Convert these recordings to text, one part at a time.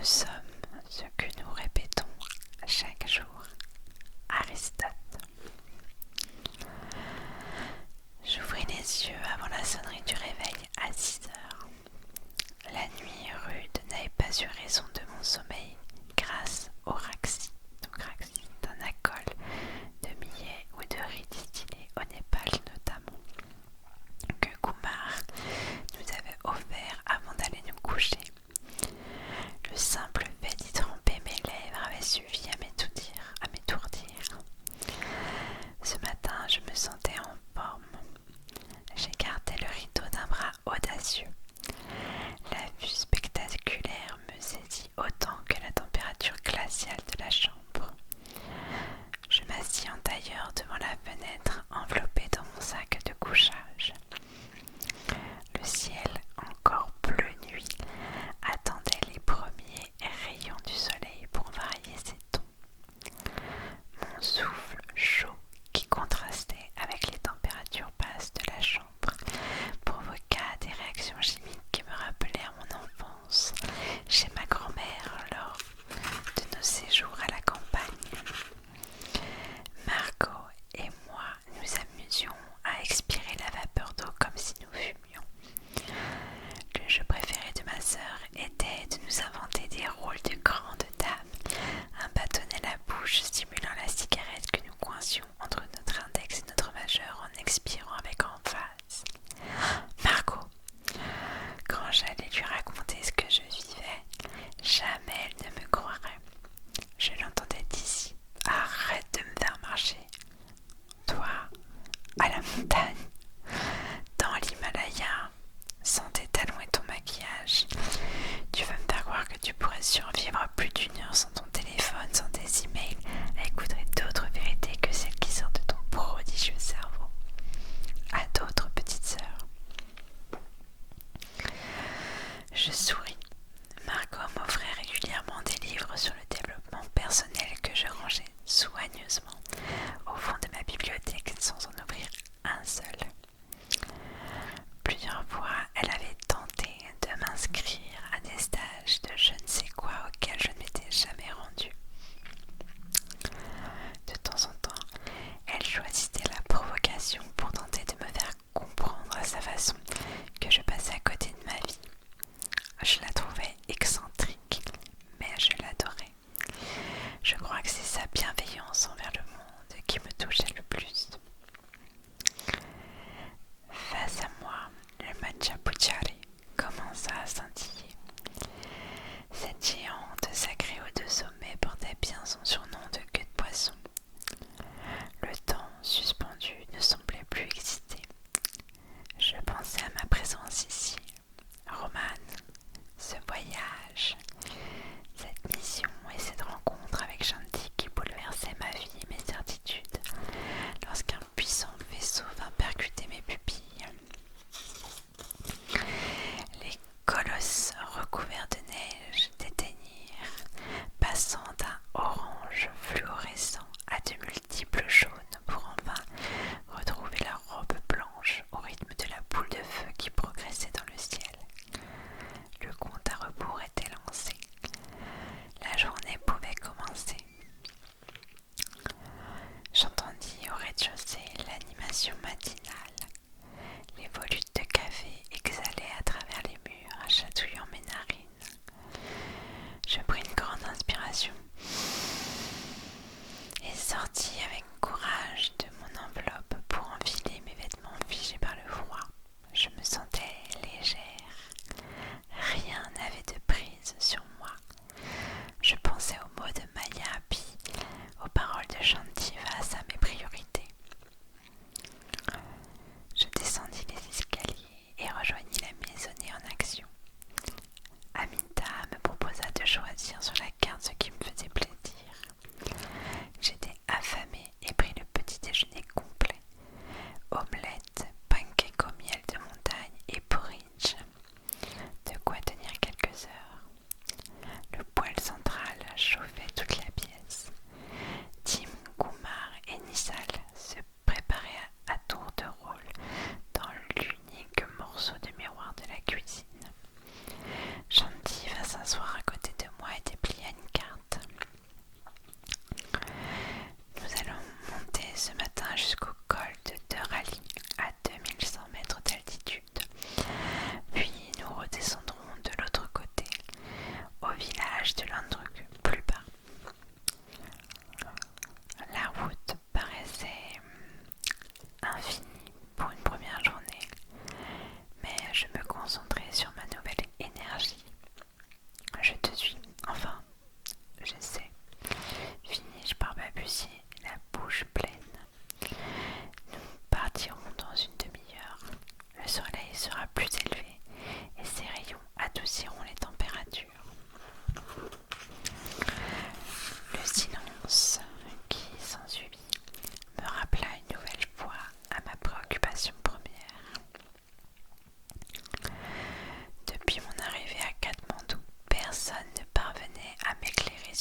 Nous sommes ce que nous répétons chaque jour. Aristote. J'ouvris les yeux avant la sonnerie du réveil à 6 heures. La nuit rude n'avait pas eu raison de mon sommeil grâce au raxi. Donc raxi, c'est un alcool de millet ou de riz distillé au Népal notamment, que Kumar nous avait offert avant d'aller nous coucher. Le simple fait d'y tremper mes lèvres avait suffi à m'étourdir. Ce matin, je me sentais en forme. J'écartais le rideau d'un bras audacieux. La vue spectaculaire me saisit autant que la température glaciale de la chambre. Je m'assis en tailleur devant la fenêtre, enveloppée dans mon sac de couchage. Le ciel, encore bleu nuit, attendait les premiers rayons du soleil pour varier ses tons. Mon souffle chaud, qui contrastait avec les températures basses de la chambre, provoqua des réactions chimiques qui me rappelèrent mon enfance chez ma grand-mère lors de nos séjours à la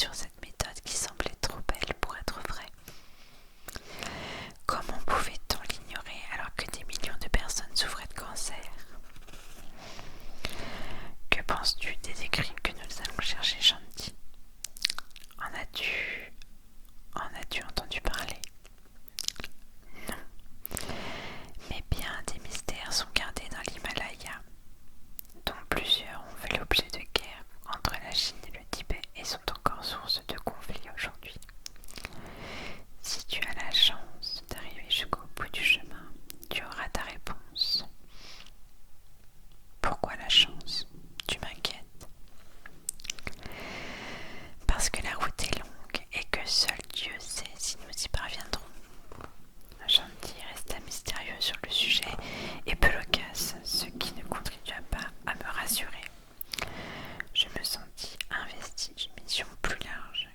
sur cette méthode qui semblait trop belle pour être vraie. Comment pouvait-on l'ignorer alors que des millions de personnes souffraient de cancer? Que penses-tu des écrits que nous allons chercher, Shanti? En as-tu entendu parler? Non. Mais bien des mystères sont gardés dans l'Himalaya, dont plusieurs ont fait l'objet de guerres entre la Chine et le Tibet et sont encore source de conflits aujourd'hui. Si tu as la chance d'arriver jusqu'au bout du chemin, tu auras ta réponse. Pourquoi la chance? Tu m'inquiètes. Parce que la route est longue et que seul Dieu sait si nous y parviendrons. Shanti resta mystérieux sur le sujet et peu loquace, ce qui ne contribua pas à me rassurer. Je me sentis investie d'une mission plus large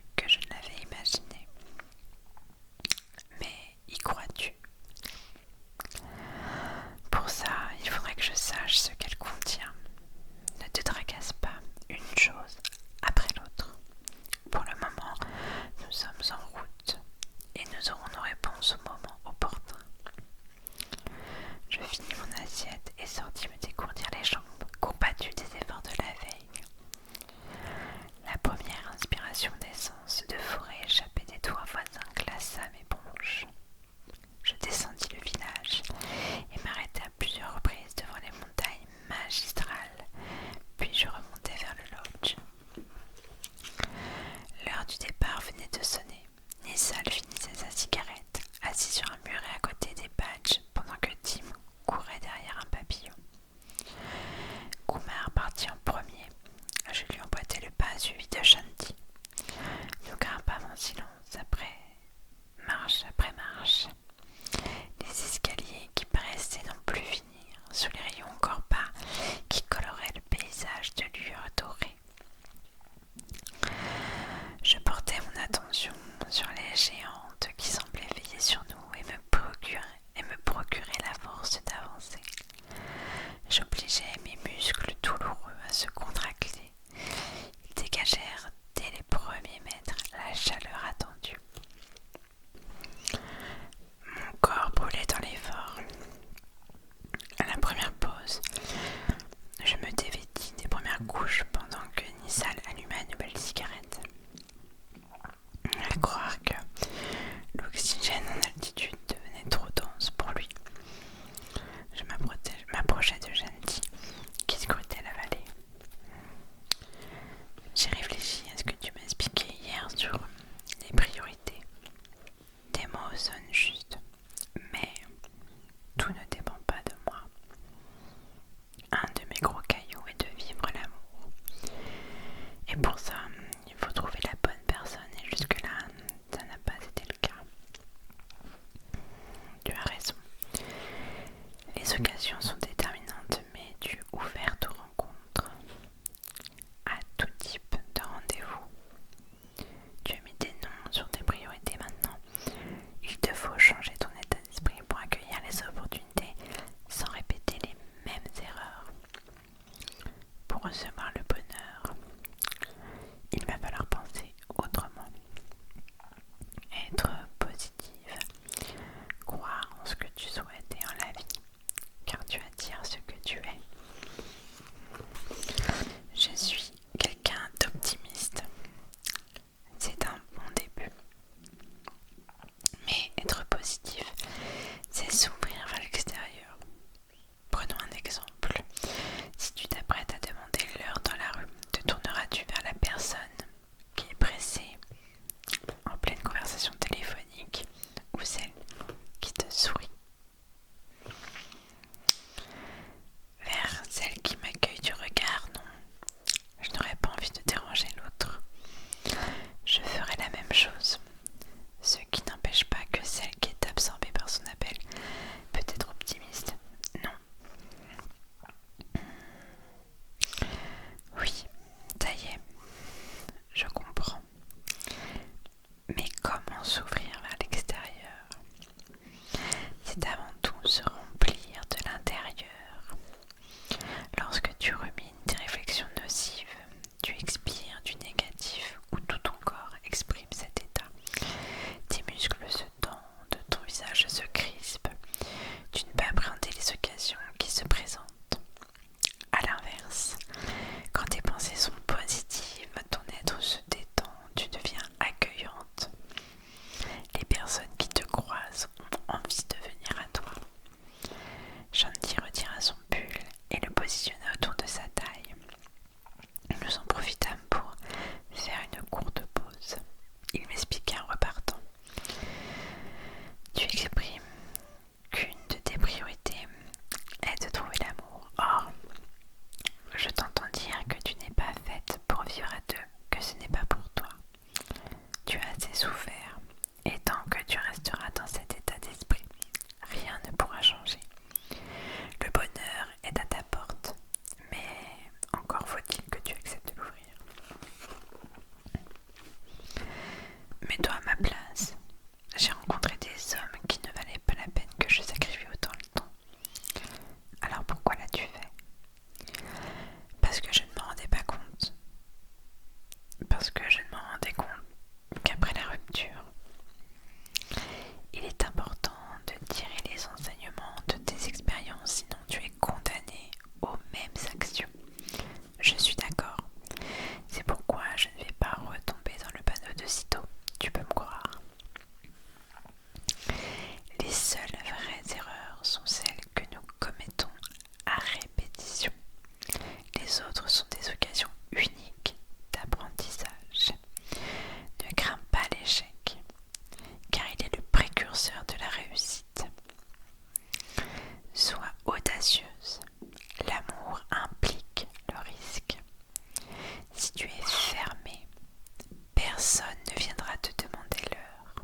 personne ne viendra te demander l'heure.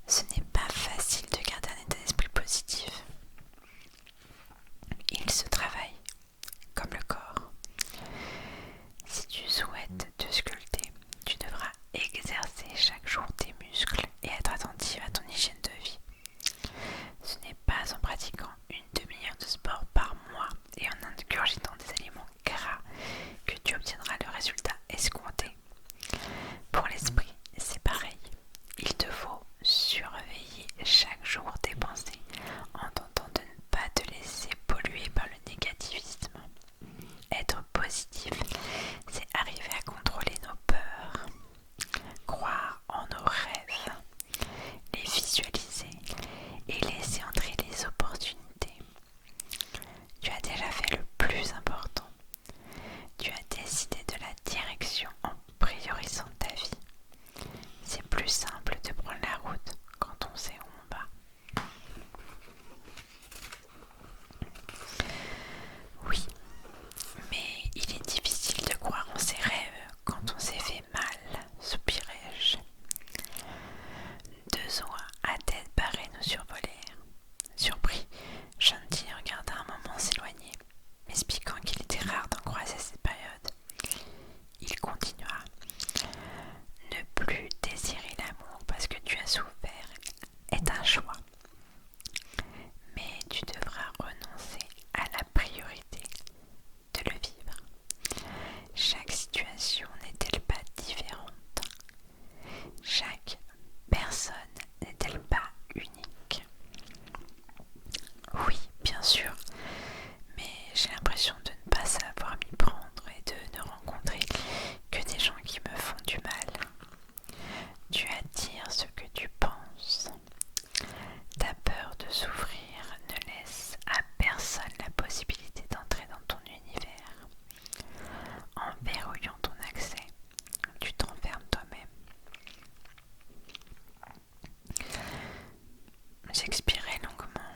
Ce n'est pas facile de garder un état d'esprit positif. Il se travaille, comme le corps. Si tu souhaites te sculpter, tu devras exercer chaque jour tes muscles et être attentive à ton hygiène de vie. Ce n'est pas en pratiquant une demi-heure de sport par mois et en ingurgitant des aliments gras que tu obtiendras le résultat escompté. Pour l'esprit, c'est pareil. Il te faut surveiller chaque jour tes pensées en tentant de ne pas te laisser polluer par le négativisme. Être positif, c'est arriver à contrôler nos peurs, croire en nos rêves, les visualiser et laisser entrer les opportunités. Tu as déjà fait le plus important. Tu as décidé de la direction en priorisant ta vie. C'est plus simple de prendre la route quand on sait où on va. Oui, mais il est difficile de croire en ses rêves quand on s'est fait mal, soupirai-je. Deux oies à tête barrée nous survolèrent. Surpris, Shanti regarda un moment s'éloigner, m'expliquant qu'il était rare d'en croiser à cette période. Il continua. Ne plus désirer l'amour parce que tu as souffert est un choix. Mais tu devras renoncer à la priorité de le vivre. Chaque situation n'est-elle pas différente? Chaque personne n'est-elle pas unique? Oui, bien sûr, mais j'ai l'impression de ne pas savoir m'y prendre et de ne rencontrer que des gens qui me font du mal. Tu attires ce que tu penses. Ta peur de souffrir ne laisse à personne la possibilité d'entrer dans ton univers. En verrouillant ton accès, tu t'enfermes toi-même. J'expirai longuement.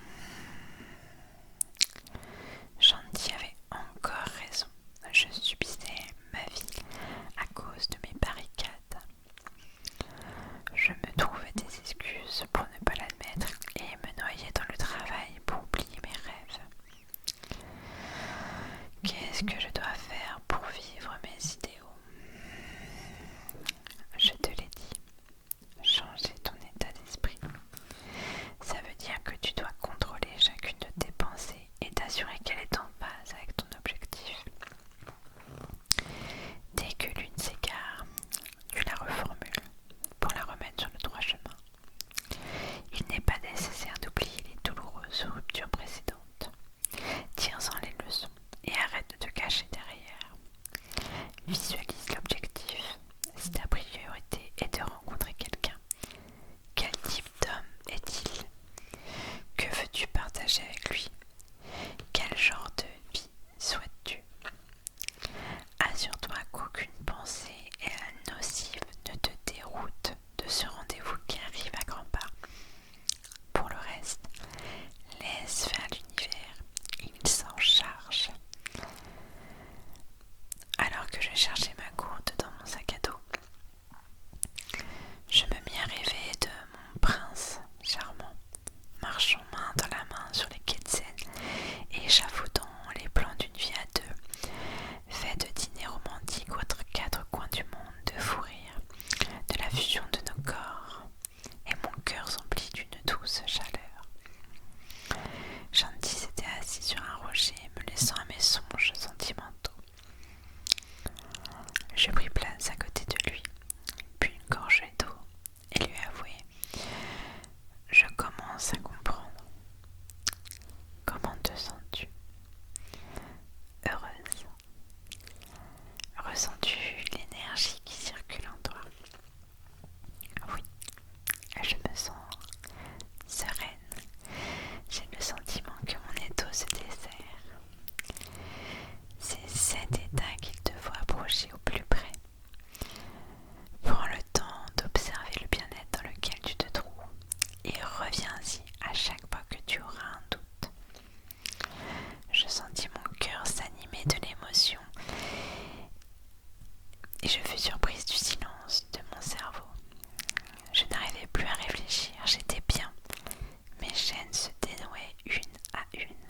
Shanti avait encore raison. Je subissais ma vie à cause de mes barricades. Je me trouvais des excuses pour ne pas l'admettre et me noyais dans le travail pour oublier mes rêves. Qu'est-ce que je dois faire pour vivre mes idéaux? Je te l'ai dit, changer ton état d'esprit. Ça veut dire que tu dois contrôler chacune de tes pensées et t'assurer qu'elle est en phase avec ton objectif. Dès que l'une s'égare, tu la reformules pour la remettre sur le droit chemin. Il n'est pas nécessaire d'oublier les douloureuses ruptures précédentes. Tire-en les leçons et arrête de te cacher derrière. Visualise l'objectif. Si ta priorité est de rencontrer quelqu'un, quel type d'homme est-il? Que veux-tu partager avec lui? Quel genre de vie souhaites-tu? Assure-toi qu'aucune pensée nocive ne te déroute de ce rendez-vous qui arrive à grands pas. Pour le reste, laisse faire l'univers, il s'en charge. Alors que je cherchais ma gourde dans mon sac à dos, je me mis à rêver de mon prince charmant, marchant main dans la main sur les quais de Seine et échafaudant les plans d'une vie à deux, fait de dîners romantiques aux quatre coins du monde, de fou rire, de la fusion de nos corps, et mon cœur s'emplit d'une douce chaleur. Shanti s'était assis sur un rocher, me laissant à mes songes sentimentaux. Je pris place à côté de lui, puis une gorgée d'eau, et lui avouai: je commence à comprendre. Comment te sens-tu? Heureuse? Ressens-tu l'énergie qui circule en toi? Oui, je me sens sereine. J'ai le sentiment que mon étau se dessert. C'est cet état qu'il te faut approcher au plus près surprise du silence de mon cerveau. Je n'arrivais plus à réfléchir, j'étais bien. Mes chaînes se dénouaient une à une.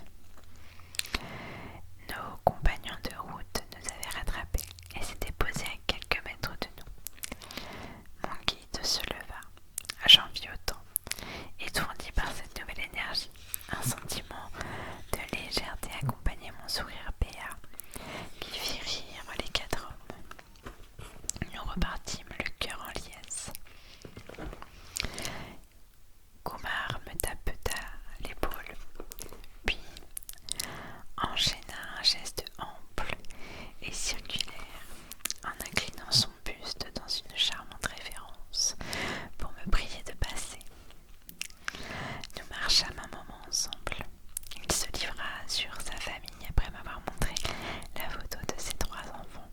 Nos compagnons de route nous avaient rattrapés et s'étaient posés à quelques mètres de nous. Mon guide se leva, j'en vis autant, étourdi par cette nouvelle énergie. Un sentiment de légèreté accompagnait mon sourire béat qui fit rire les 4 hommes. Nous repartîmes le cœur en liesse. Kumar me tapeta l'épaule, puis enchaîna un geste ample et circulaire en inclinant son buste dans une charmante révérence pour me prier de passer. Nous marchâmes un moment ensemble. Il se livra sur sa famille après m'avoir montré la photo de ses 3 enfants.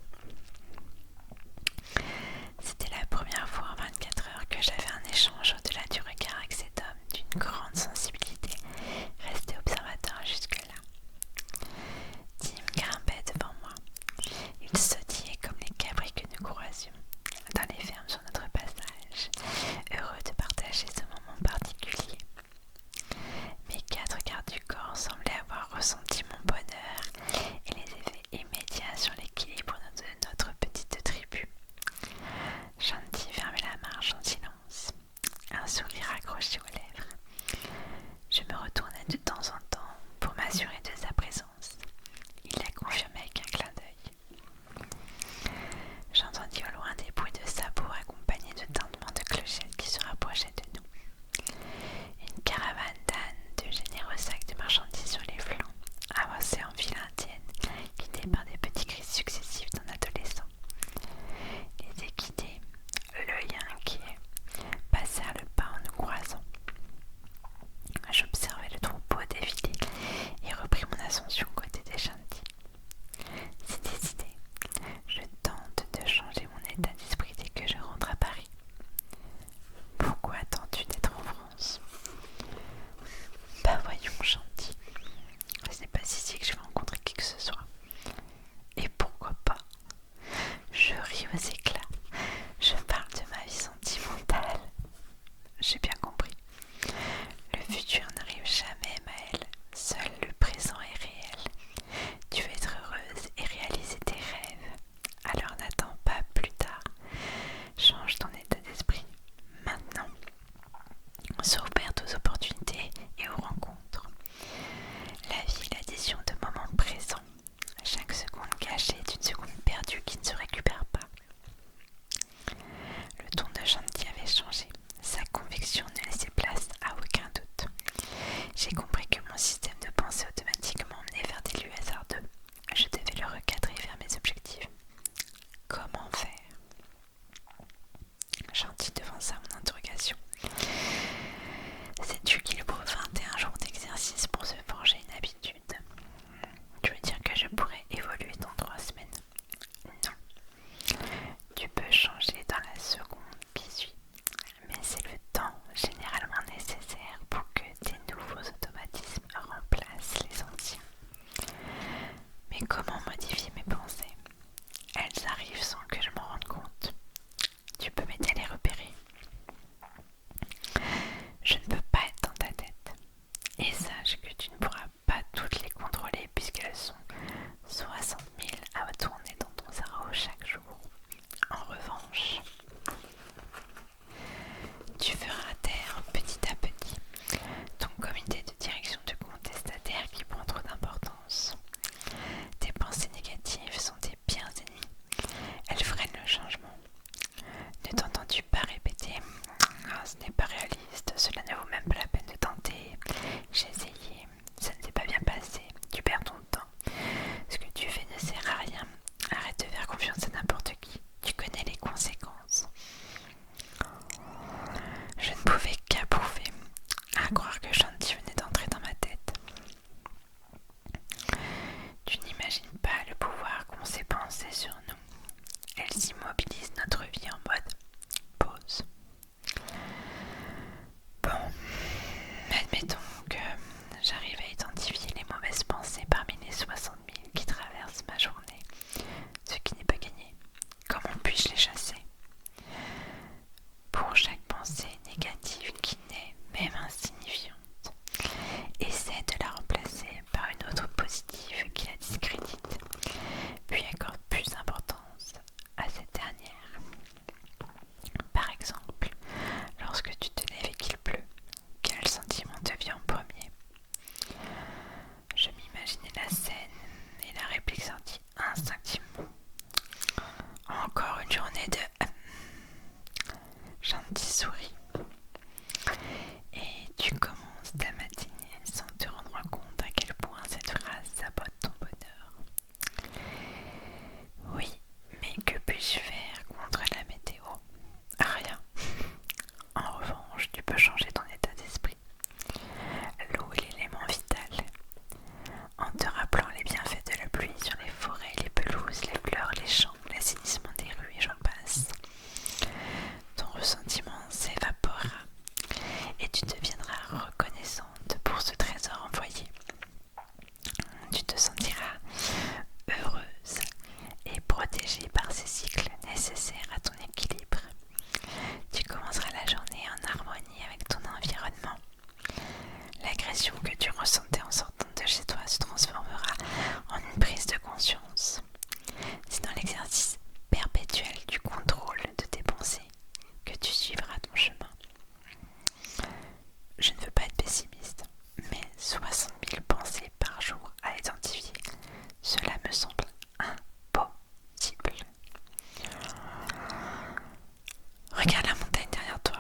Regarde la montagne derrière toi.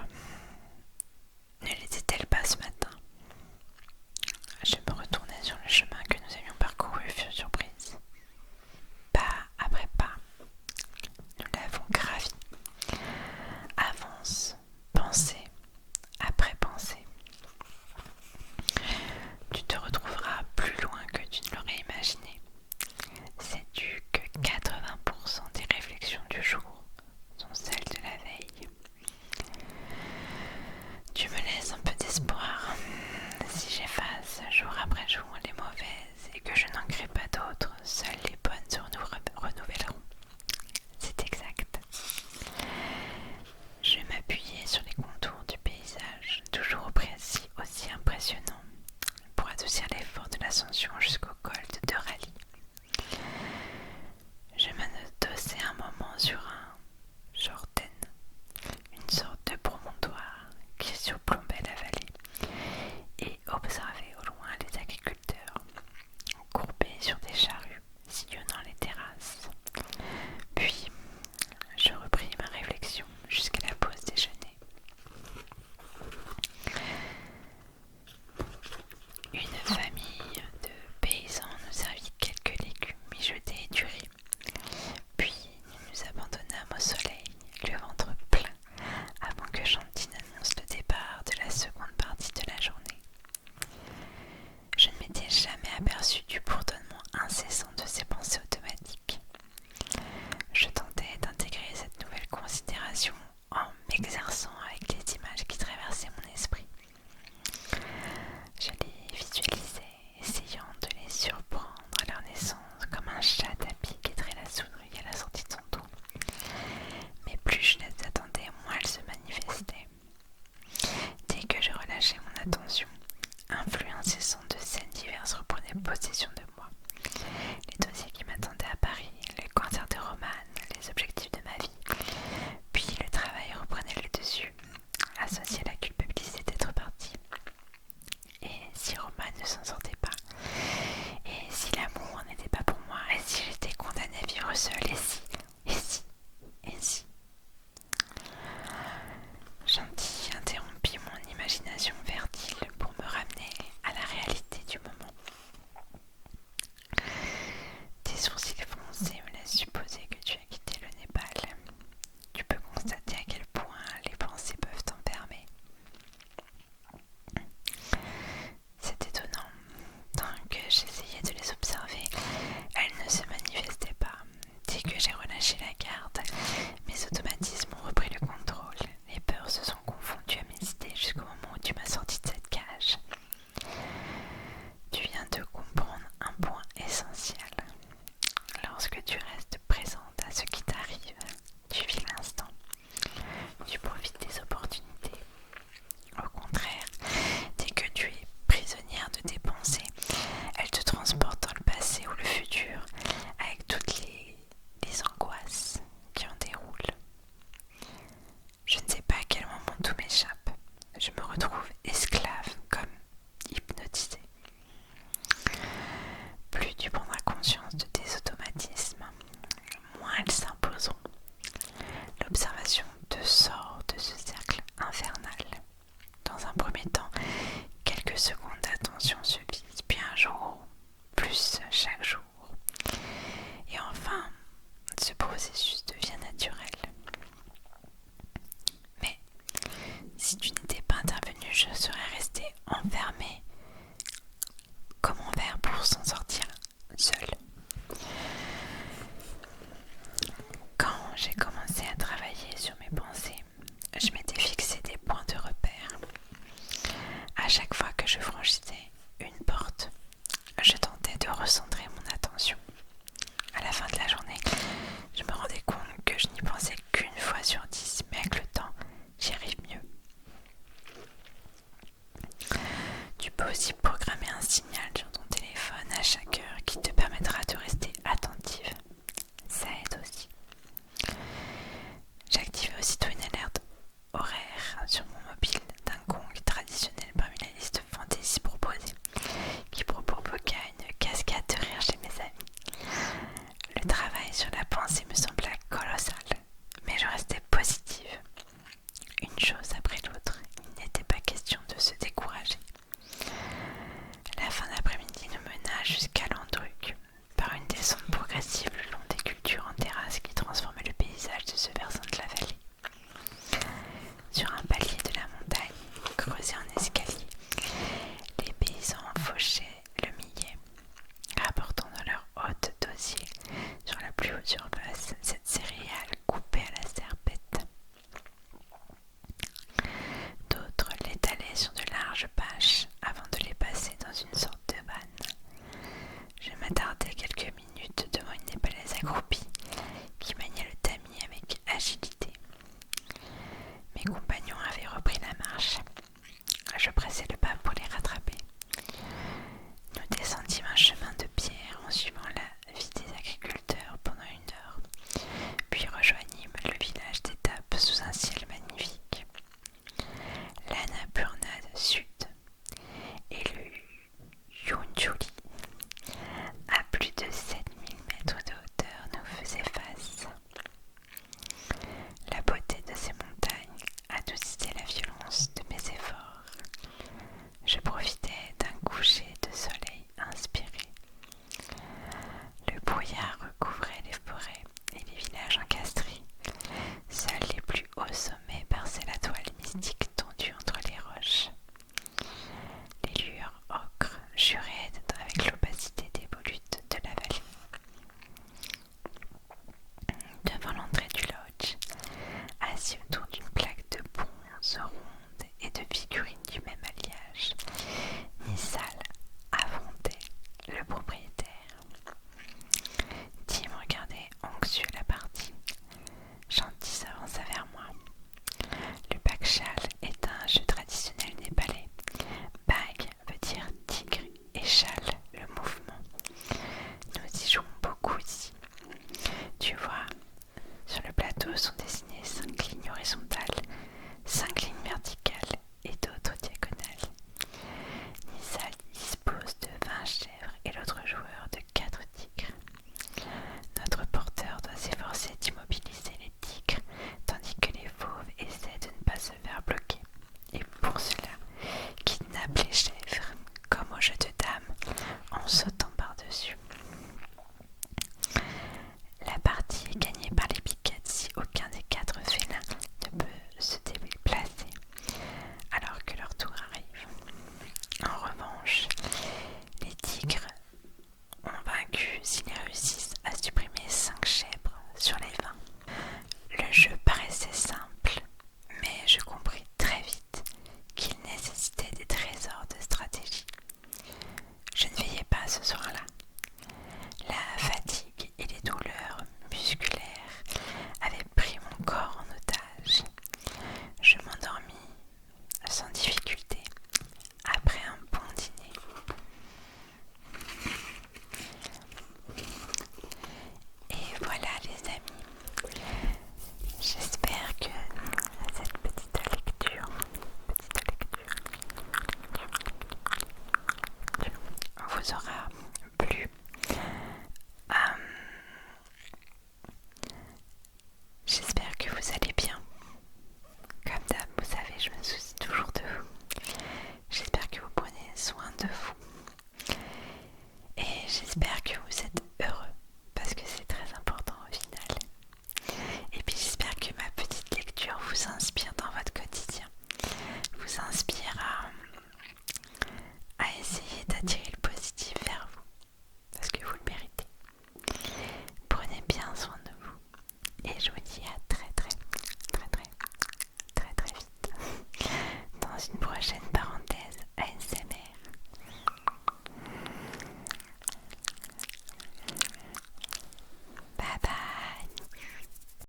Ne l'était-elle pas ce matin? Je me retournai sur le chemin que nous avions parcouru et fus surprise. Pas après pas, nous l'avons gravi. Avance, pensée après pensée. Tu te retrouveras plus loin que tu ne l'aurais imaginé. Sais-tu que 80% des réflexions du jour sont celles de la veille? compagnie.